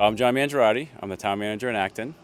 I'm John Mangiaratti. I'm the town manager in Acton.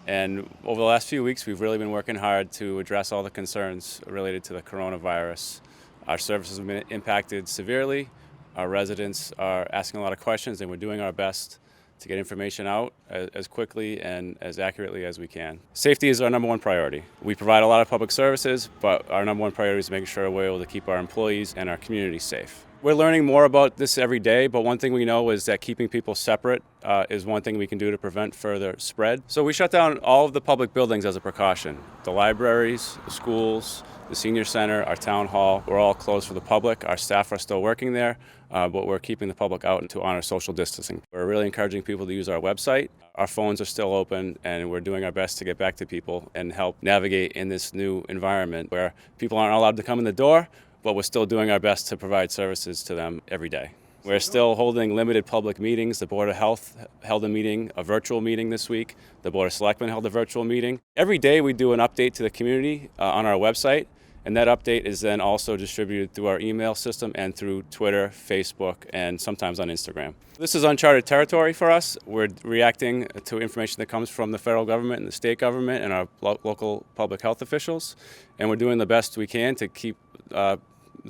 And over the last few weeks, we've really been working hard to address all the concerns related to the coronavirus. Our services have been impacted severely. Our residents are asking a lot of questions, and we're doing our best to get information out as quickly and as accurately as we can. Safety is our number one priority. We provide a lot of public services, but our number one priority is making sure we're able to keep our employees and our community safe. We're learning more about this every day, but one thing we know is that keeping people separate is one thing we can do to prevent further spread. So we shut down all of the public buildings as a precaution. The libraries, the schools, the senior center, our town hall, we're all closed for the public. Our staff are still working there, but we're keeping the public out to honor social distancing. We're really encouraging people to use our website. Our phones are still open, and we're doing our best to get back to people and help navigate in this new environment where people aren't allowed to come in the door, but we're still doing our best to provide services to them every day. We're still holding limited public meetings. The Board of Health held a meeting, a virtual meeting this week. The Board of Selectmen held a virtual meeting. Every day we do an update to the community on our website, and that update is then also distributed through our email system and through Twitter, Facebook, and sometimes on Instagram. This is uncharted territory for us. We're reacting to information that comes from the federal government and the state government and our local public health officials, and we're doing the best we can to keep the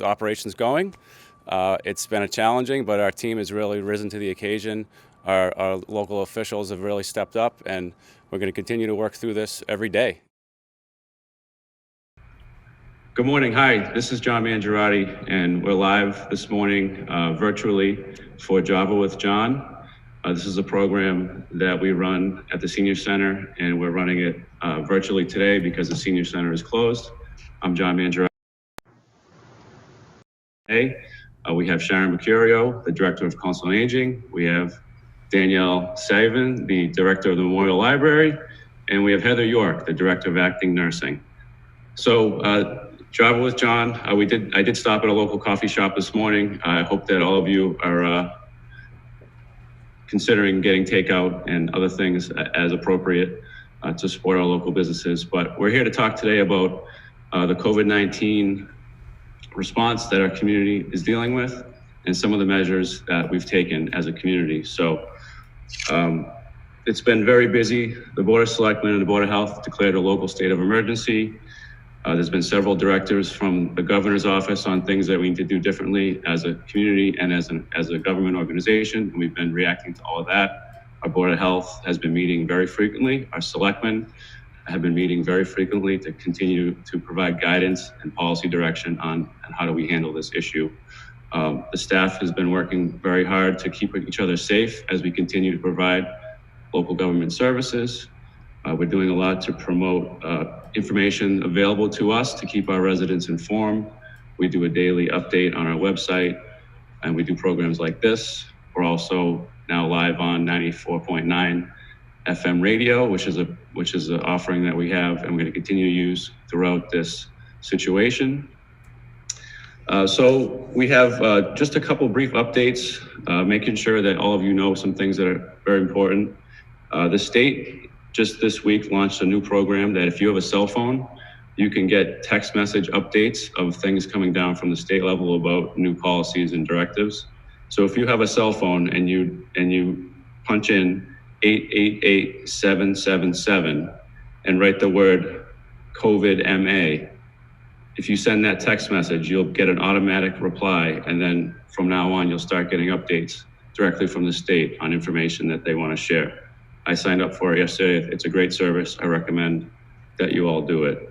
operations going. It's been challenging, but our team has really risen to the occasion. Our local officials have really stepped up, and we're going to continue to work through this every day. Good morning. Hi, this is John Mangiaratti, and we're live this morning virtually for Java with John. This is a program that we run at the Senior Center, and we're running it virtually today because the Senior Center is closed. I'm John Mangiaratti. We have Sharon Mercurio, the Director of Council on Aging. We have Danielle, Savin, the Director of the Memorial Library. And we have Heather York, the Director of Acting Nursing. So Java with John, I did stop at a local coffee shop this morning. I hope that all of you are considering getting takeout and other things as appropriate to support our local businesses. But we're here to talk today about the COVID-19 response that our community is dealing with and some of the measures that we've taken as a community. So it's been very busy. The Board of Selectmen and the Board of Health declared a local state of emergency. There's been several directives from the governor's office on things that we need to do differently as a community and as a government organization. And we've been reacting to all of that. Our Board of Health has been meeting very frequently. Our selectmen have been meeting very frequently to continue to provide guidance and policy direction on how do we handle this issue. The staff has been working very hard to keep each other safe as we continue to provide local government services. We're doing a lot to promote information available to us to keep our residents informed. We do a daily update on our website, and we do programs like this. We're also now live on 94.9 FM radio, which is an offering that we have and we're going to continue to use throughout this situation. So we have just a couple brief updates, making sure that all of you know some things that are very important. The state just this week launched a new program that if you have a cell phone, you can get text message updates of things coming down from the state level about new policies and directives. So if you have a cell phone and you punch in 888-777 and write the word COVID-MA. If you send that text message, you'll get an automatic reply, and then from now on, you'll start getting updates directly from the state on information that they want to share. I signed up for it yesterday. It's a great service. I recommend that you all do it.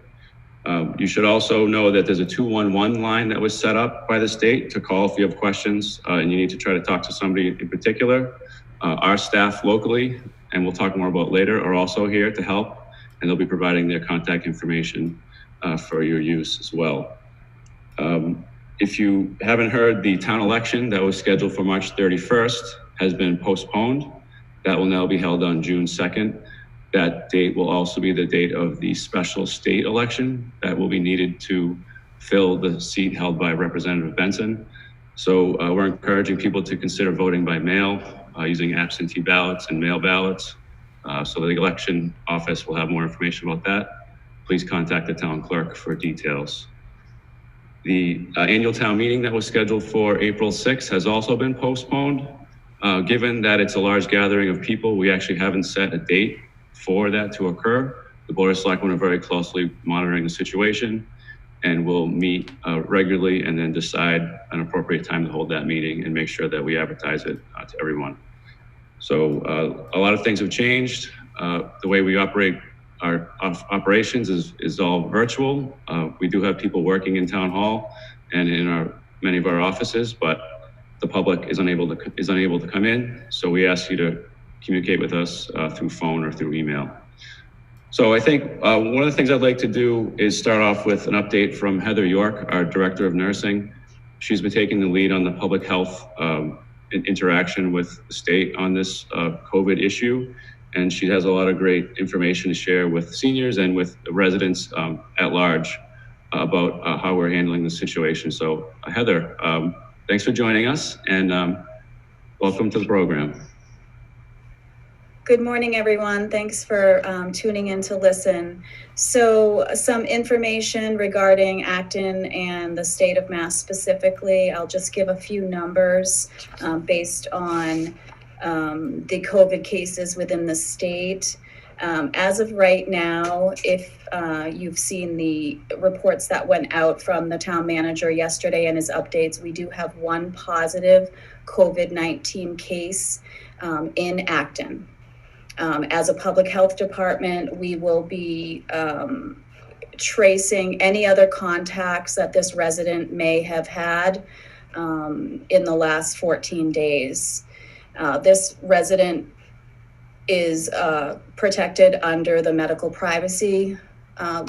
You should also know that there's a 211 line that was set up by the state to call if you have questions and you need to try to talk to somebody in particular. Our staff locally, and we'll talk more about later, are also here to help, and they'll be providing their contact information for your use as well. If you haven't heard, the town election that was scheduled for March 31st has been postponed. That will now be held on June 2nd. That date will also be the date of the special state election that will be needed to fill the seat held by Representative Benson. So we're encouraging people to consider voting by mail, using absentee ballots and mail ballots. So the election office will have more information about that. Please contact the town clerk for details. The annual town meeting that was scheduled for April 6th has also been postponed. Given that it's a large gathering of people, we actually haven't set a date for that to occur. The Board of Selectmen are very closely monitoring the situation, and we'll meet regularly and then decide an appropriate time to hold that meeting and make sure that we advertise it to everyone. So a lot of things have changed. The way we operate our operations is all virtual. We do have people working in Town Hall and in many of our offices, but the public is unable to come in. So we ask you to communicate with us through phone or through email. So I think one of the things I'd like to do is start off with an update from Heather York, our Director of Nursing. She's been taking the lead on the public health interaction with the state on this COVID issue. And she has a lot of great information to share with seniors and with residents at large about how we're handling the situation. So Heather, thanks for joining us, and welcome to the program. Good morning, everyone. Thanks for tuning in to listen. So some information regarding Acton and the state of Mass specifically. I'll just give a few numbers based on the COVID cases within the state. As of right now, if you've seen the reports that went out from the town manager yesterday and his updates, we do have one positive COVID-19 case in Acton. As a public health department, we will be tracing any other contacts that this resident may have had in the last 14 days. This resident is protected under the medical privacy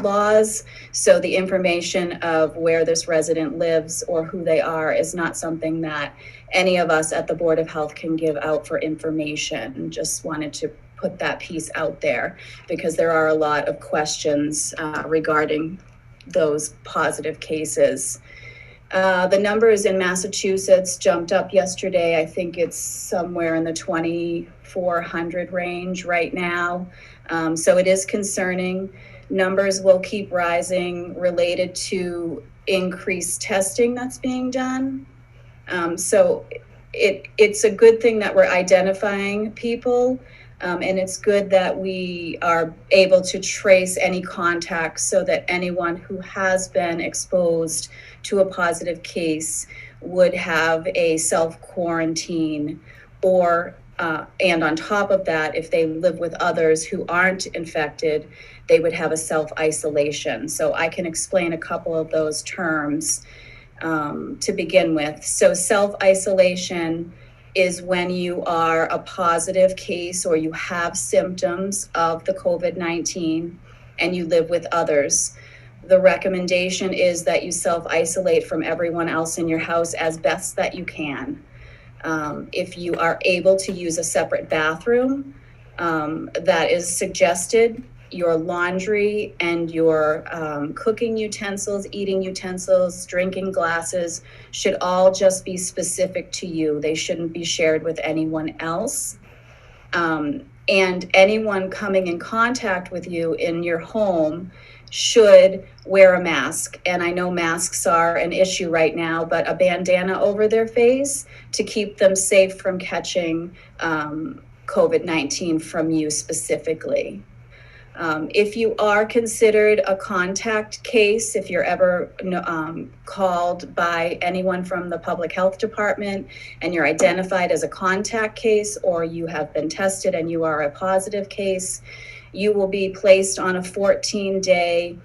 laws, so the information of where this resident lives or who they are is not something that any of us at the Board of Health can give out for information. Just wanted to put that piece out there because there are a lot of questions regarding those positive cases. The numbers in Massachusetts jumped up yesterday. I think it's somewhere in the 2,400 range right now. So it is concerning. Numbers will keep rising related to increased testing that's being done. So it's a good thing that we're identifying people. And it's good that we are able to trace any contacts so that anyone who has been exposed to a positive case would have a self-quarantine or, and on top of that, if they live with others who aren't infected, they would have a self-isolation. So I can explain a couple of those terms to begin with. So self-isolation is when you are a positive case or you have symptoms of the COVID-19 and you live with others. The recommendation is that you self-isolate from everyone else in your house as best that you can. If you are able to use a separate bathroom, that is suggested. Your laundry and your cooking utensils, eating utensils, drinking glasses should all just be specific to you. They shouldn't be shared with anyone else. And anyone coming in contact with you in your home should wear a mask. And I know masks are an issue right now, but a bandana over their face to keep them safe from catching COVID-19 from you specifically. If you are considered a contact case, if you're ever called by anyone from the public health department and you're identified as a contact case, or you have been tested and you are a positive case, you will be placed on a 14-day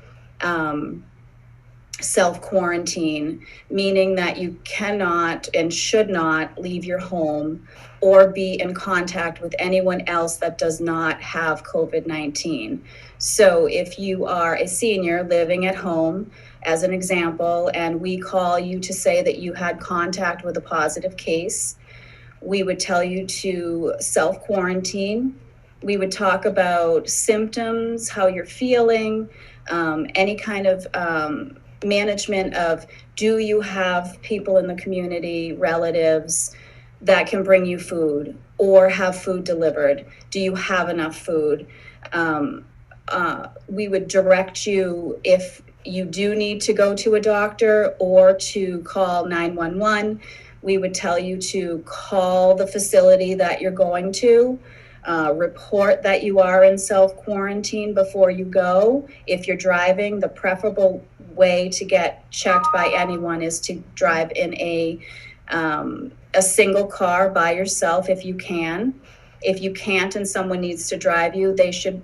self-quarantine, meaning that you cannot and should not leave your home or be in contact with anyone else that does not have COVID-19. So if you are a senior living at home, as an example, and we call you to say that you had contact with a positive case, we would tell you to self-quarantine. We would talk about symptoms, how you're feeling, any kind of management of, do you have people in the community, relatives, that can bring you food or have food delivered? Do you have enough food? We would direct you if you do need to go to a doctor or to call 911. we would tell you to call the facility that you're going to, report that you are in self-quarantine before you go. If you're driving, the preferable way to get checked by anyone is to drive in a single car by yourself if you can. If you can't and someone needs to drive you, they should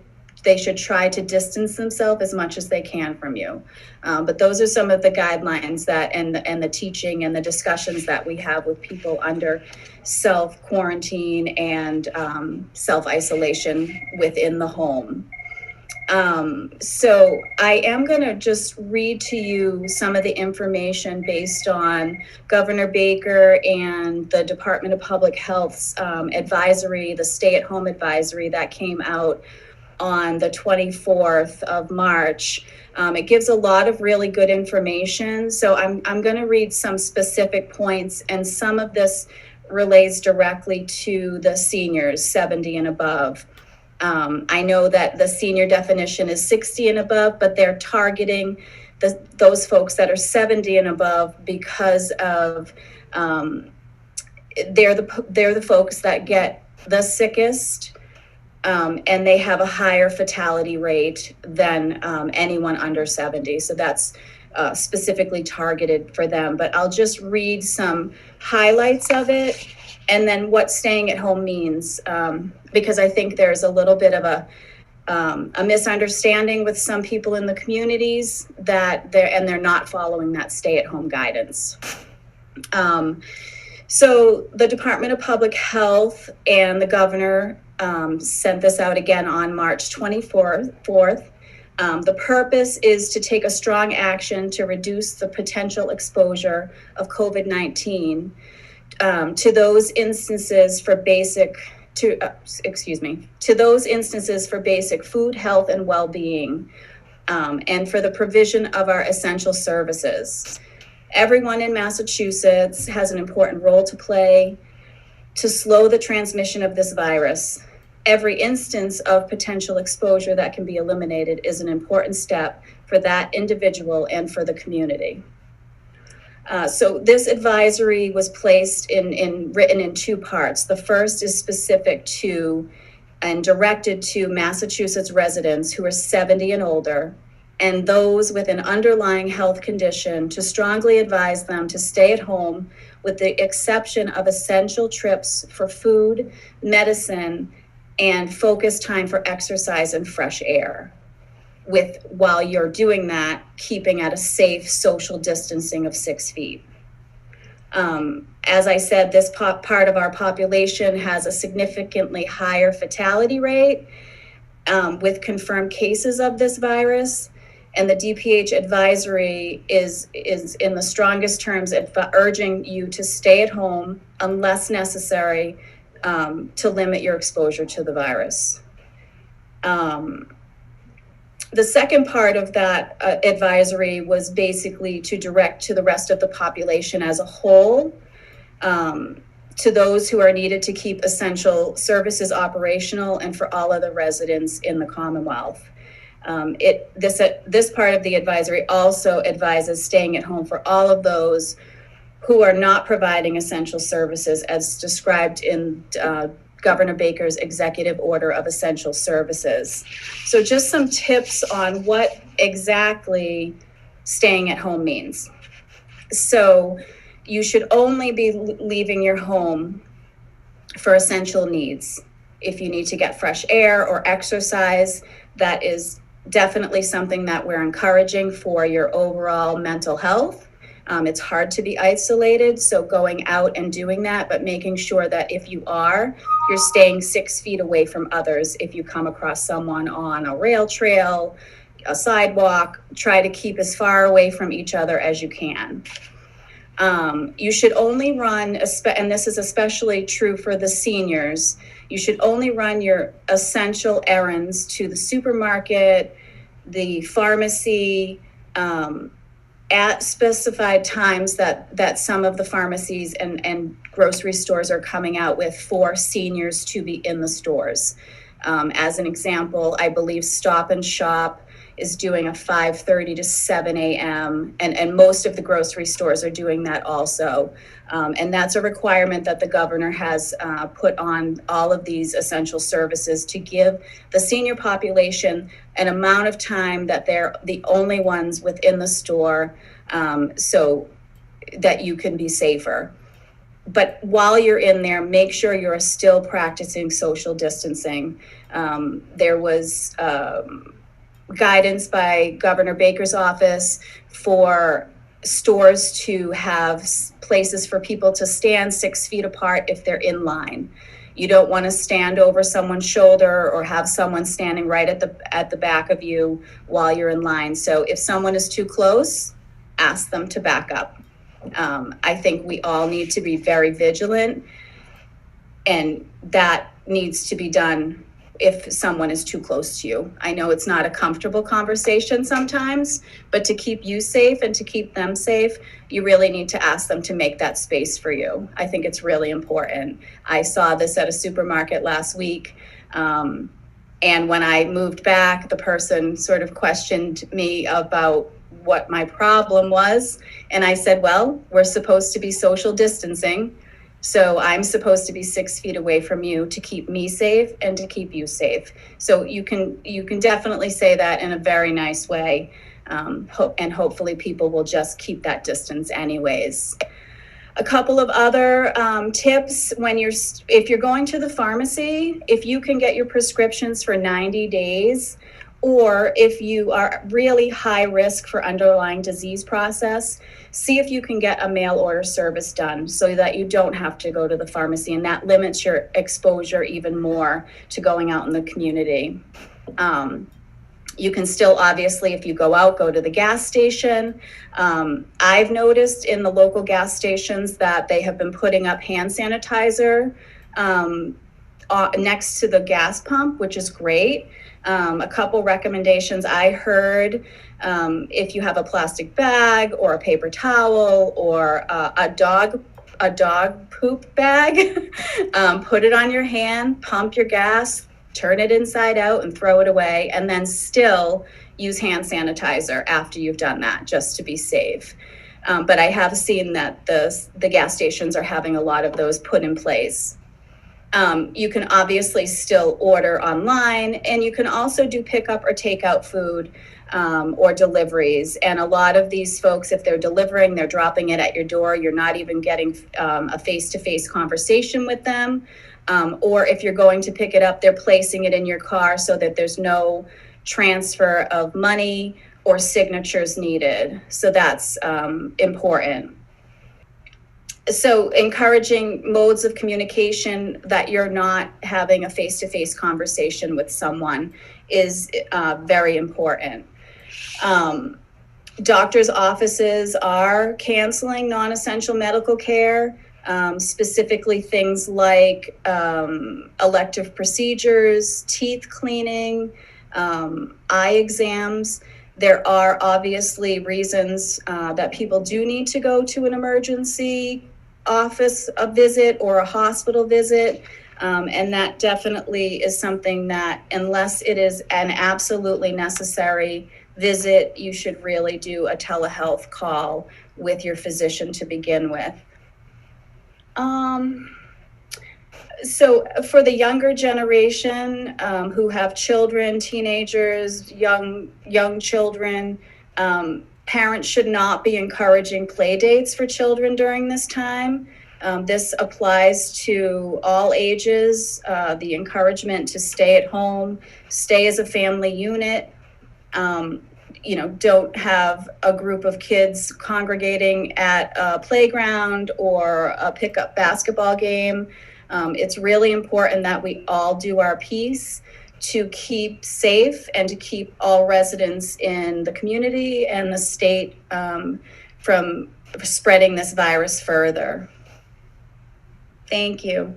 try to distance themselves as much as they can from you. But those are some of the guidelines that and the teaching and the discussions that we have with people under self-quarantine and self-isolation within the home. So I am going to just read to you some of the information based on Governor Baker and the Department of Public Health's advisory, the stay-at-home advisory that came out on the 24th of March. It gives a lot of really good information. So I'm going to read some specific points, and some of this relates directly to the seniors 70 and above. I know that the senior definition is 60 and above, but they're targeting those folks that are 70 and above because of they're the folks that get the sickest, and they have a higher fatality rate than anyone under 70. So that's specifically targeted for them. But I'll just read some highlights of it, and then what staying at home means, because I think there's a little bit of a misunderstanding with some people in the communities that they're not following that stay-at-home guidance. So the Department of Public Health and the governor sent this out again on March 24th. The purpose is to take a strong action to reduce the potential exposure of COVID-19 to those instances for basic food, health, and well-being, and for the provision of our essential services. Everyone in Massachusetts has an important role to play to slow the transmission of this virus. Every instance of potential exposure that can be eliminated is an important step for that individual and for the community. So this advisory was written in two parts. The first is specific to and directed to Massachusetts residents who are 70 and older, and those with an underlying health condition, to strongly advise them to stay at home with the exception of essential trips for food, medicine, and focus time for exercise and fresh air. While you're doing that, keeping at a safe social distancing of 6 feet. As I said, this part of our population has a significantly higher fatality rate with confirmed cases of this virus. And the DPH advisory is in the strongest terms urging you to stay at home unless necessary to limit your exposure to the virus. The second part of that advisory was basically to direct to the rest of the population as a whole, to those who are needed to keep essential services operational and for all other residents in the Commonwealth. This part of the advisory also advises staying at home for all of those who are not providing essential services as described in Governor Baker's executive order of essential services. So just some tips on what exactly staying at home means. So you should only be leaving your home for essential needs. If you need to get fresh air or exercise, that is definitely something that we're encouraging for your overall mental health. It's hard to be isolated, so going out and doing that, but making sure that if you are, you're staying 6 feet away from others. If you come across someone on a rail trail, a sidewalk, try to keep as far away from each other as you can. You should only run, and this is especially true for the seniors, you should only run your essential errands to the supermarket, the pharmacy, at specified times that some of the pharmacies and grocery stores are coming out with for seniors to be in the stores. As an example, I believe Stop and Shop is doing a 5:30 to 7 a.m. And most of the grocery stores are doing that also. And that's a requirement that the governor has put on all of these essential services to give the senior population an amount of time that they're the only ones within the store, so that you can be safer. But while you're in there, make sure you're still practicing social distancing. There was guidance by Governor Baker's office for stores to have places for people to stand 6 feet apart if they're in line. You don't want to stand over someone's shoulder or have someone standing right at the back of you while you're in line. So if someone is too close, ask them to back up. I think we all need to be very vigilant, and that needs to be done if someone is too close to you. I know it's not a comfortable conversation sometimes, but to keep you safe and to keep them safe, you really need to ask them to make that space for you. I think it's really important. I saw this at a supermarket last week. And when I moved back, the person sort of questioned me about what my problem was. And I said, well, we're supposed to be social distancing. So I'm supposed to be 6 feet away from you to keep me safe and to keep you safe. So you can definitely say that in a very nice way. And hopefully people will just keep that distance anyways. A couple of other tips if you're going to the pharmacy, if you can get your prescriptions for 90 days, or if you are really high risk for underlying disease process, see if you can get a mail order service done so that you don't have to go to the pharmacy, and that limits your exposure even more to going out in the community. You can still, obviously, if you go out, go to the gas station. I've noticed in the local gas stations that they have been putting up hand sanitizer next to the gas pump, which is great. A couple recommendations I heard, if you have a plastic bag or a paper towel or a dog poop bag, put it on your hand, pump your gas, turn it inside out and throw it away, and then still use hand sanitizer after you've done that, just to be safe. But I have seen that the gas stations are having a lot of those put in place. You can obviously still order online, and you can also do pickup or takeout food or deliveries. And a lot of these folks, if they're delivering, they're dropping it at your door. You're not even getting a face-to-face conversation with them. Or if you're going to pick it up, they're placing it in your car so that there's no transfer of money or signatures needed. So that's important. So encouraging modes of communication that you're not having a face-to-face conversation with someone is very important. Doctors' offices are canceling non-essential medical care, specifically things like elective procedures, teeth cleaning, eye exams. There are obviously reasons that people do need to go to an emergency office a visit or a hospital visit. And that definitely is something that, unless it is an absolutely necessary visit, you should really do a telehealth call with your physician to begin with. So for the younger generation who have children, teenagers, young children, parents should not be encouraging play dates for children during this time. This applies to all ages, the encouragement to stay at home, stay as a family unit. Don't have a group of kids congregating at a playground or a pickup basketball game. It's really important that we all do our piece to keep safe and to keep all residents in the community and the state from spreading this virus further. Thank you.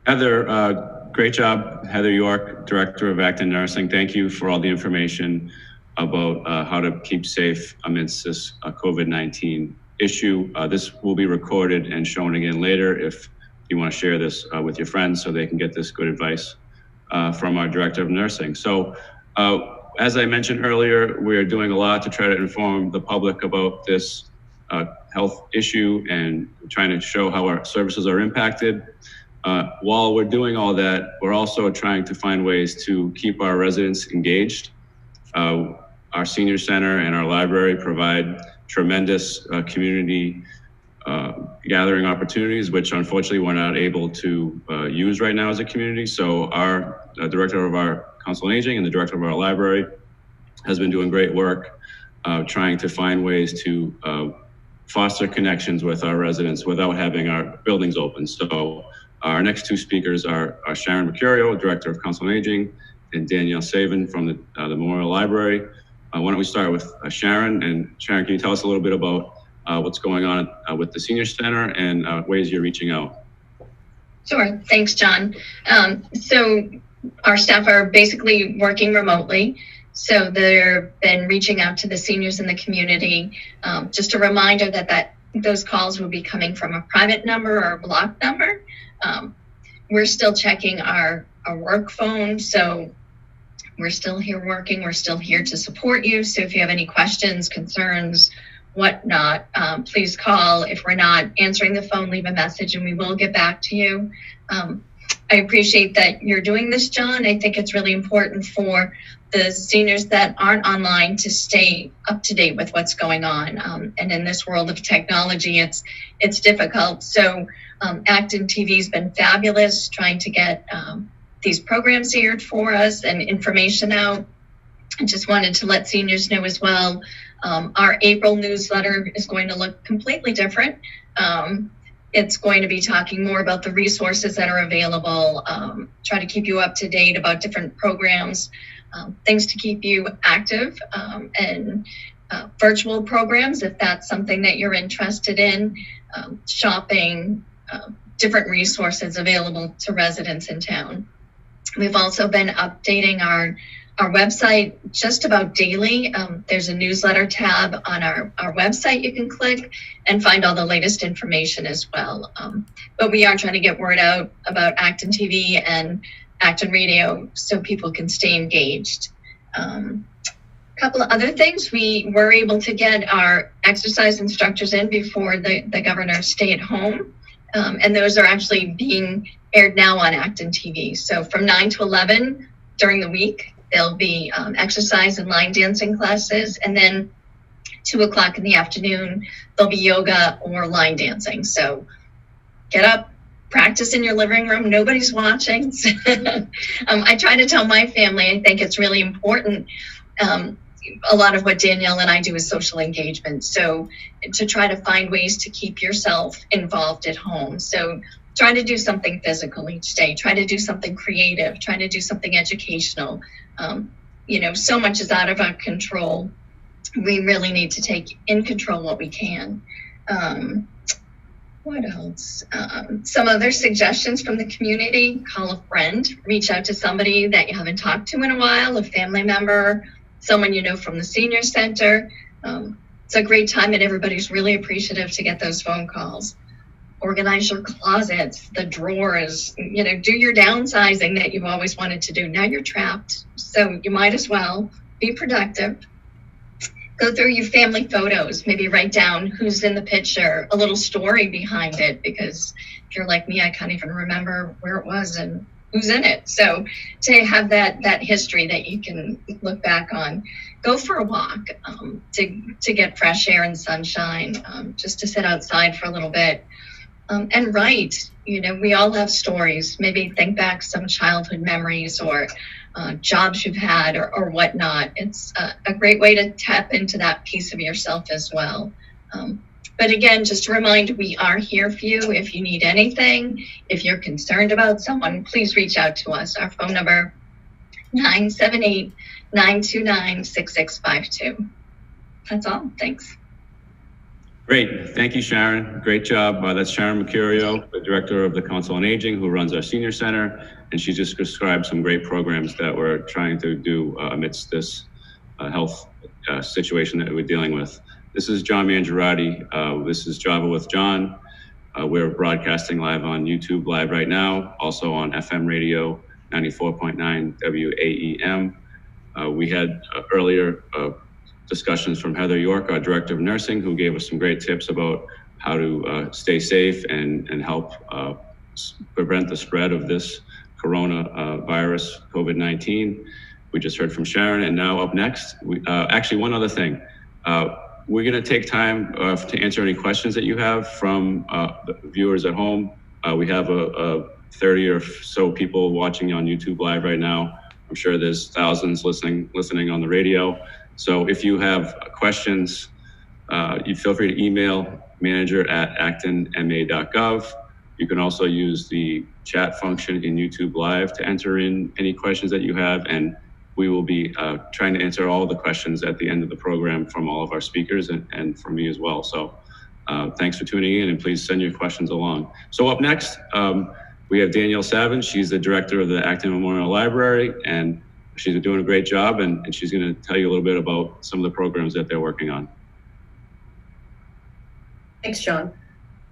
Heather, great job. Heather York, Director of Acton Nursing. Thank you for all the information about how to keep safe amidst this COVID-19 issue. This will be recorded and shown again later if you want to share this with your friends so they can get this good advice from our Director of Nursing. So As I mentioned earlier, we're doing a lot to try to inform the public about this health issue and trying to show how our services are impacted. While we're doing all that, we're also trying to find ways to keep our residents engaged. Our senior center and our library provide tremendous community gathering opportunities, which unfortunately we're not able to use right now as a community. So our director of our Council on Aging and the director of our library has been doing great work trying to find ways to foster connections with our residents without having our buildings open. So our next two speakers are Sharon Mercurio, director of Council on Aging, and Danielle Savin from the Memorial Library. Why don't we start with Sharon? And Sharon, can you tell us a little bit about what's going on with the Senior Center and ways you're reaching out? Sure, thanks, John. So our staff are basically working remotely. So they've been reaching out to the seniors in the community. Just a reminder that those calls will be coming from a private number or a block number. We're still checking our work phone. So we're still here working. We're still here to support you. So if you have any questions, concerns, whatnot, please call. If we're not answering the phone, leave a message and we will get back to you. I appreciate that you're doing this, John. I think it's really important for the seniors that aren't online to stay up to date with what's going on. And in this world of technology, it's difficult. So ActonTV has been fabulous trying to get these programs aired for us and information out. I just wanted to let seniors know as well, our April newsletter is going to look completely different. It's going to be talking more about the resources that are available, try to keep you up to date about different programs, things to keep you active, and virtual programs if that's something that you're interested in, shopping, different resources available to residents in town. We've also been updating our website just about daily. There's a newsletter tab on our website you can click and find all the latest information as well. But we are trying to get word out about Acton TV and Acton Radio so people can stay engaged. A couple of other things, we were able to get our exercise instructors in before the governor's stay at home. And those are actually being aired now on Acton TV. So from 9 to 11 during the week, there'll be exercise and line dancing classes. And then 2 o'clock in the afternoon, there'll be yoga or line dancing. So get up, practice in your living room. Nobody's watching. I try to tell my family, I think it's really important. A lot of what Danielle and I do is social engagement. So to try to find ways to keep yourself involved at home. So try to do something physical each day, try to do something creative, try to do something educational. So much is out of our control. We really need to take in control what we can. What else? Some other suggestions from the community: call a friend, reach out to somebody that you haven't talked to in a while, a family member, someone you know from the senior center. It's a great time and everybody's really appreciative to get those phone calls. Organize your closets, the drawers, do your downsizing that you've always wanted to do. Now you're trapped, so you might as well be productive. Go through your family photos, maybe write down who's in the picture, a little story behind it, because if you're like me, I can't even remember where it was and who's in it. So to have that history that you can look back on. Go for a walk to get fresh air and sunshine, just to sit outside for a little bit. And write, we all have stories. Maybe think back some childhood memories or jobs you've had or whatnot. It's a great way to tap into that piece of yourself as well. But again, just a reminder, we are here for you. If you need anything, if you're concerned about someone, please reach out to us. Our phone number, 978-929-6652. That's all. Thanks. Great. Thank you, Sharon. Great job. That's Sharon Mercurio, the director of the Council on Aging, who runs our senior center. And she just described some great programs that we're trying to do amidst this health situation that we're dealing with. This is John Mangiaratti. This is Java with John. We're broadcasting live on YouTube Live right now, also on FM radio 94.9 WAEM. We had earlier discussions from Heather York, our Director of Nursing, who gave us some great tips about how to stay safe and help prevent the spread of this coronavirus, COVID-19. We just heard from Sharon, and now up next, actually one other thing. We're going to take time to answer any questions that you have from the viewers at home. We have a 30 or so people watching on YouTube Live right now. I'm sure there's thousands listening on the radio. So if you have questions, you feel free to email manager@actonma.gov. You can also use the chat function in YouTube Live to enter in any questions that you have, and we will be trying to answer all the questions at the end of the program from all of our speakers and from me as well. So thanks for tuning in, and please send your questions along. So up next, we have Danielle Savin. She's the director of the Acton Memorial Library, and she's doing a great job, and she's going to tell you a little bit about some of the programs that they're working on. Thanks, John.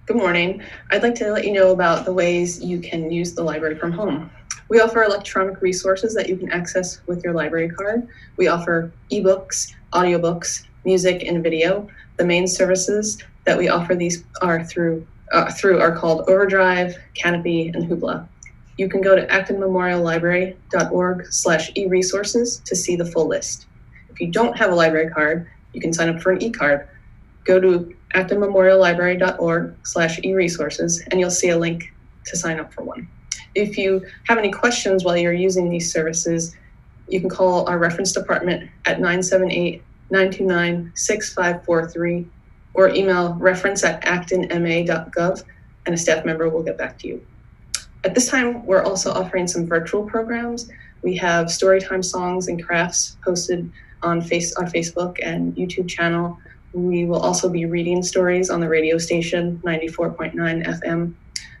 Good morning. I'd like to let you know about the ways you can use the library from home. We offer electronic resources that you can access with your library card. We offer ebooks, audiobooks, music, and video. The main services that we offer these are are called Overdrive, Canopy, and Hoopla. You can go to actonmemoriallibrary.org/e-resources to see the full list. If you don't have a library card, you can sign up for an e-card. Go to actonmemoriallibrary.org/e-resources, and you'll see a link to sign up for one. If you have any questions while you're using these services, you can call our reference department at 978-929-6543 or email reference@actonma.gov, and a staff member will get back to you. At this time, we're also offering some virtual programs. We have storytime songs and crafts posted on Facebook and YouTube channel. We will also be reading stories on the radio station 94.9 FM.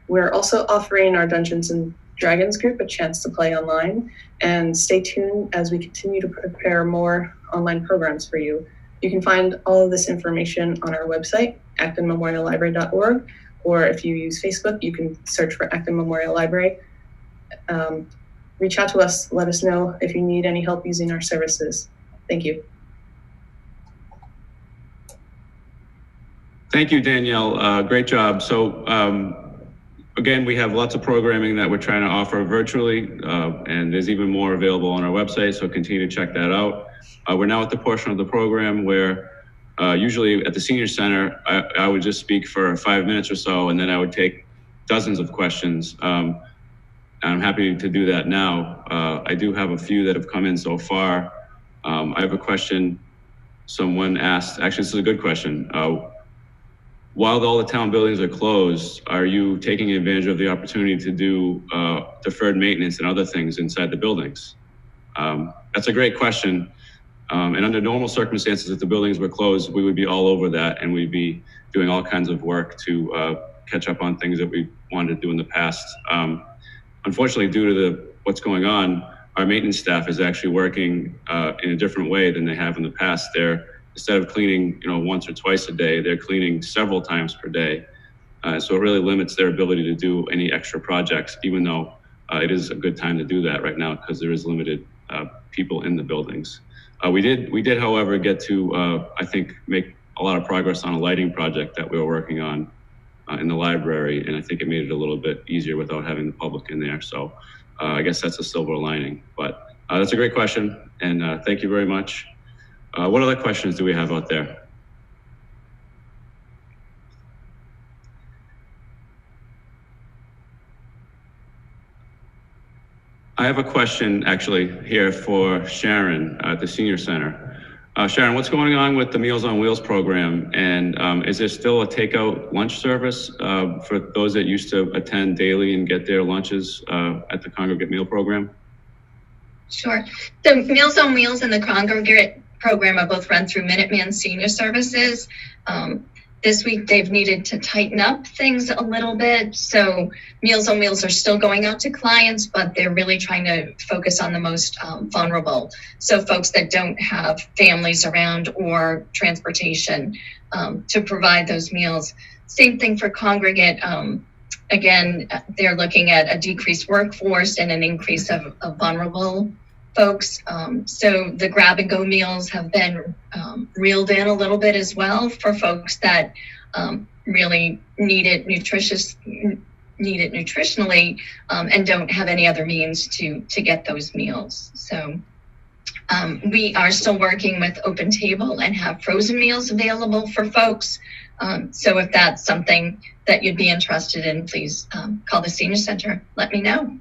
We're also offering our Dungeons and Dragons group a chance to play online, and stay tuned as we continue to prepare more online programs for you. You can find all of this information on our website, actonmemoriallibrary.org, or if you use Facebook, you can search for Acton Memorial Library. Reach out to us, let us know if you need any help using our services. Thank you. Thank you, Danielle. Great job. So again, we have lots of programming that we're trying to offer virtually, and there's even more available on our website, so continue to check that out. We're now at the portion of the program where usually at the Senior Center, I would just speak for 5 minutes or so, and then I would take dozens of questions. And I'm happy to do that now. I do have a few that have come in so far. I have a question someone asked. Actually, this is a good question. While all the town buildings are closed, are you taking advantage of the opportunity to do deferred maintenance and other things inside the buildings? That's a great question. And under normal circumstances, if the buildings were closed, we would be all over that, and we'd be doing all kinds of work to catch up on things that we wanted to do in the past. Unfortunately, due to what's going on, our maintenance staff is actually working in a different way than they have in the past. Instead of cleaning, once or twice a day, they're cleaning several times per day. So it really limits their ability to do any extra projects, even though it is a good time to do that right now because there is limited people in the buildings. We did, however, get to, I think, make a lot of progress on a lighting project that we were working on in the library, and I think it made it a little bit easier without having the public in there. So I guess that's a silver lining. But that's a great question, and thank you very much. What other questions do we have out there? I have a question actually here for Sharon at the Senior Center. Sharon, what's going on with the Meals on Wheels program? And is there still a takeout lunch service for those that used to attend daily and get their lunches at the congregate meal program? Sure. So Meals on Wheels and the congregate program are both run through Minuteman Senior Services. This week, they've needed to tighten up things a little bit. So Meals on Wheels are still going out to clients, but they're really trying to focus on the most vulnerable. So folks that don't have families around or transportation to provide those meals. Same thing for congregate. Again, they're looking at a decreased workforce and an increase of vulnerable folks. So the grab and go meals have been reeled in a little bit as well for folks that really need it nutritionally and don't have any other means to get those meals. So we are still working with Open Table and have frozen meals available for folks. So if that's something that you'd be interested in, please call the Senior Center. Let me know.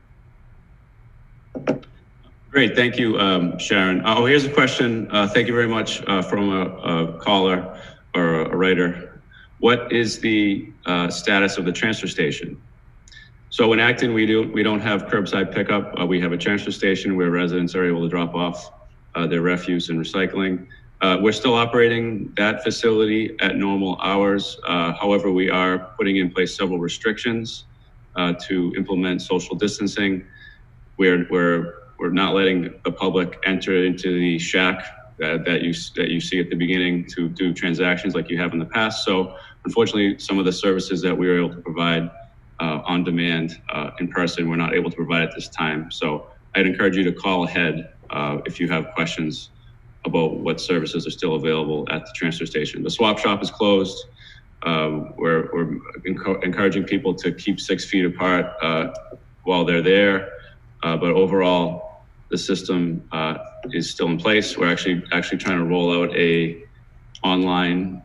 Great, thank you, Sharon. Oh, here's a question. Thank you very much from a caller or a writer. What is the status of the transfer station? So in Acton, we don't have curbside pickup. We have a transfer station where residents are able to drop off their refuse and recycling. We're still operating that facility at normal hours. However, we are putting in place several restrictions to implement social distancing. We're not letting the public enter into the shack that you see at the beginning to do transactions like you have in the past. So unfortunately, some of the services that we were able to provide on demand in person, we're not able to provide at this time. So I'd encourage you to call ahead if you have questions about what services are still available at the transfer station. The swap shop is closed. We're encouraging people to keep 6 feet apart while they're there. But overall, the system is still in place. We're actually trying to roll out a online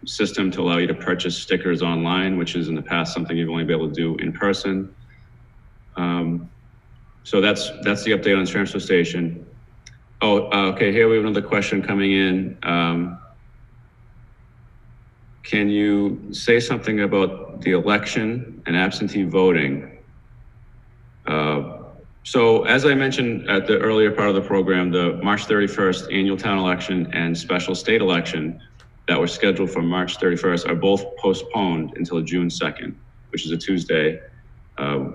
system to allow you to purchase stickers online, which is in the past something you've only been able to do in person. So that's the update on the transfer station. Oh, okay, here we have another question coming in. Can you say something about the election and absentee voting? So as I mentioned at the earlier part of the program, the March 31st annual town election and special state election that were scheduled for March 31st are both postponed until June 2nd, which is a Tuesday.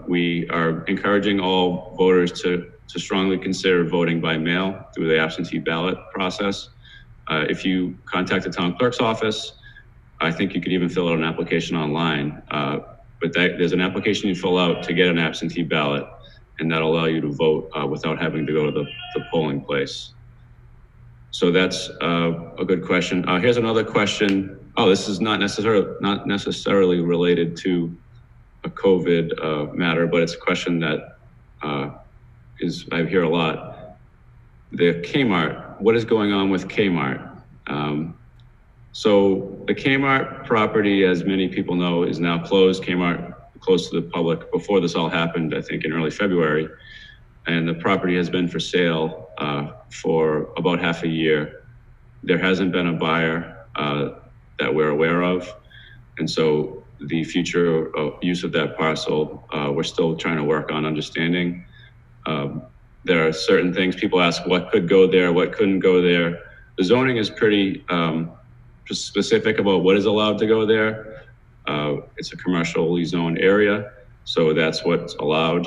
We are encouraging all voters to strongly consider voting by mail through the absentee ballot process. If you contact the town clerk's office, I think you could even fill out an application online. But there's an application you fill out to get an absentee ballot, and that'll allow you to vote without having to go to the polling place. So that's a good question. Here's another question. Oh, this is not necessarily related to a COVID matter, but it's a question that I hear a lot. The Kmart, what is going on with Kmart? So the Kmart property, as many people know, is now closed. Kmart closed to the public before this all happened, I think in early February. And the property has been for sale for about half a year. There hasn't been a buyer that we're aware of. And so the future use of that parcel, we're still trying to work on understanding. There are certain things people ask, what could go there, what couldn't go there. The zoning is pretty specific about what is allowed to go there. It's a commercially zoned area, so that's what's allowed.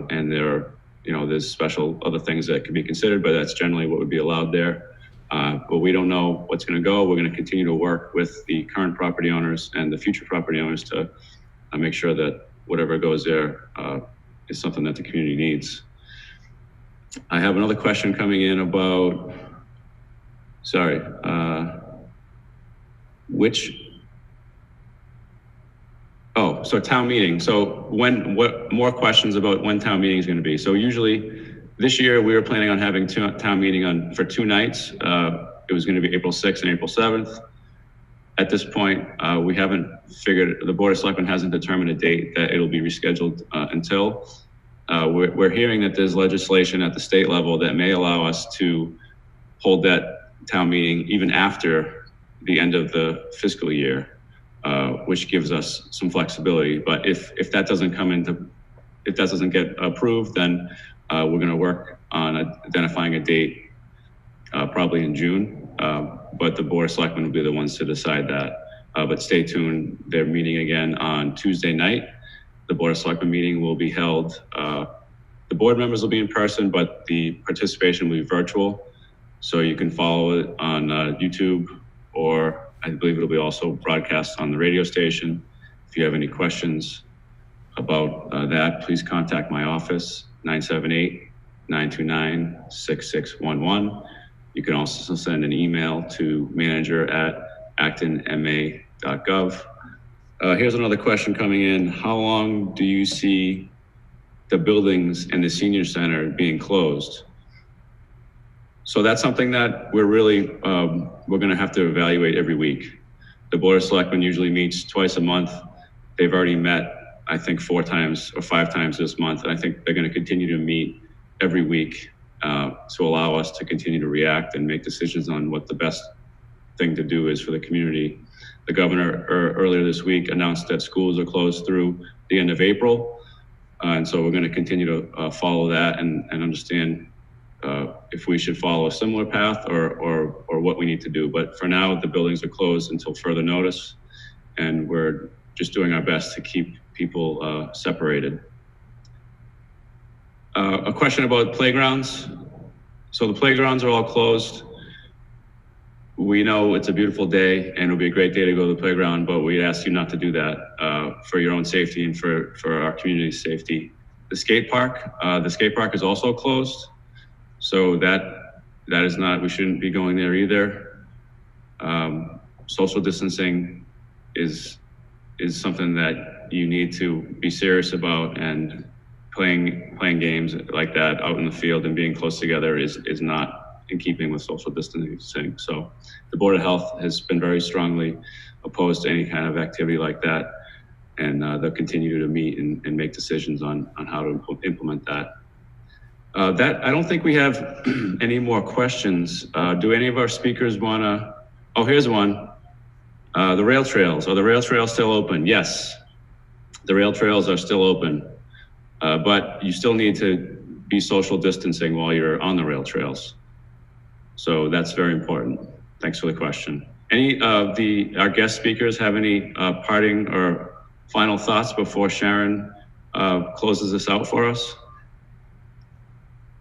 And there's special other things that can be considered, but that's generally what would be allowed there. But we don't know what's going to go. We're going to continue to work with the current property owners and the future property owners to make sure that whatever goes there is something that the community needs. I have another question coming in about, so town meeting. So what more questions about when town meeting is going to be? So usually this year we were planning on having town meeting for 2 nights. It was going to be April 6th and April 7th. At this point, we haven't figured, the Board of Selectmen hasn't determined a date that it'll be rescheduled until. We're hearing that there's legislation at the state level that may allow us to hold that town meeting even after the end of the fiscal year. Which gives us some flexibility. But if that doesn't get approved, then we're going to work on identifying a date, probably in June. But the Board of Selectmen will be the ones to decide that. But stay tuned. They're meeting again on Tuesday night. The Board of Selectmen meeting will be held. The board members will be in person, but the participation will be virtual. So you can follow it on YouTube, or I believe it'll be also broadcast on the radio station. If you have any questions about that, please contact my office, 929-6611. You can also send an email to manager@actonma.gov. Here's another question coming in. How long do you see the buildings and the senior center being closed? So that's something that we're really, we're gonna have to evaluate every week. The Board of Selectmen usually meets twice a month. They've already met, I think, 4 times or 5 times this month. And I think they're gonna continue to meet every week to allow us to continue to react and make decisions on what the best thing to do is for the community. The governor earlier this week announced that schools are closed through the end of April. And so we're gonna continue to follow that and understand if we should follow a similar path or what we need to do. But for now, the buildings are closed until further notice, and we're just doing our best to keep people separated. A question about playgrounds. So the playgrounds are all closed. We know it's a beautiful day and it'll be a great day to go to the playground, but we ask you not to do that for your own safety and for our community's safety. The skate park is also closed. So that is not, we shouldn't be going there either. Social distancing is something that you need to be serious about, and playing games like that out in the field and being close together is not in keeping with social distancing. So the Board of Health has been very strongly opposed to any kind of activity like that, and they'll continue to meet and make decisions on how to implement that. I don't think we have any more questions. Do any of our speakers want to? Oh, here's one. The rail trails. Are the rail trails still open? Yes, the rail trails are still open, but you still need to be social distancing while you're on the rail trails. So that's very important. Thanks for the question. Any of our guest speakers have any parting or final thoughts before Sharon closes this out for us?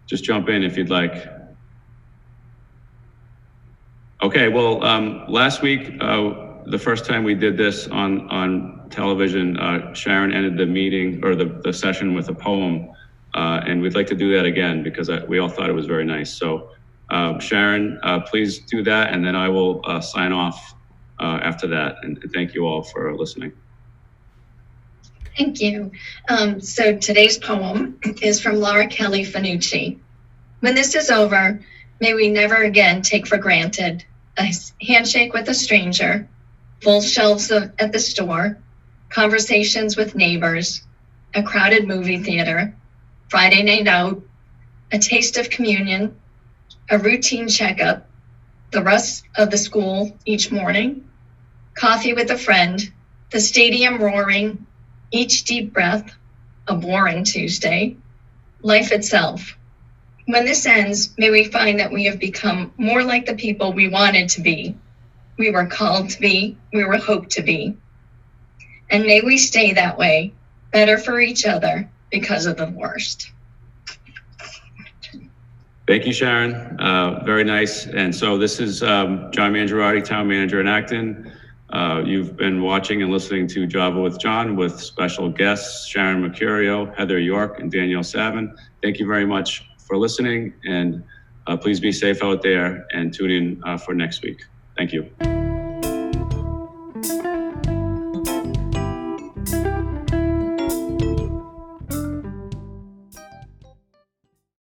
Just jump in if you'd like. Okay, well, last week, the first time we did this on television, Sharon ended the meeting or the session with a poem, and we'd like to do that again because we all thought it was very nice. So Sharon, please do that, and then I will sign off after that. And thank you all for listening. Thank you. So today's poem is from Laura Kelly Fanucci. When this is over, may we never again take for granted a handshake with a stranger, full shelves at the store, conversations with neighbors, a crowded movie theater, Friday night out, a taste of communion, a routine checkup, the rush of the school each morning, coffee with a friend, the stadium roaring, each deep breath, a boring Tuesday, life itself. When this ends, may we find that we have become more like the people we wanted to be, we were called to be, we were hoped to be. And may we stay that way, better for each other because of the worst. Thank you, Sharon. Very nice. And so this is John Mangiaratti, Town Manager in Acton. You've been watching and listening to Java with John with special guests, Sharon Mercurio, Heather York, and Danielle Savin. Thank you very much for listening, and please be safe out there and tune in for next week. Thank you.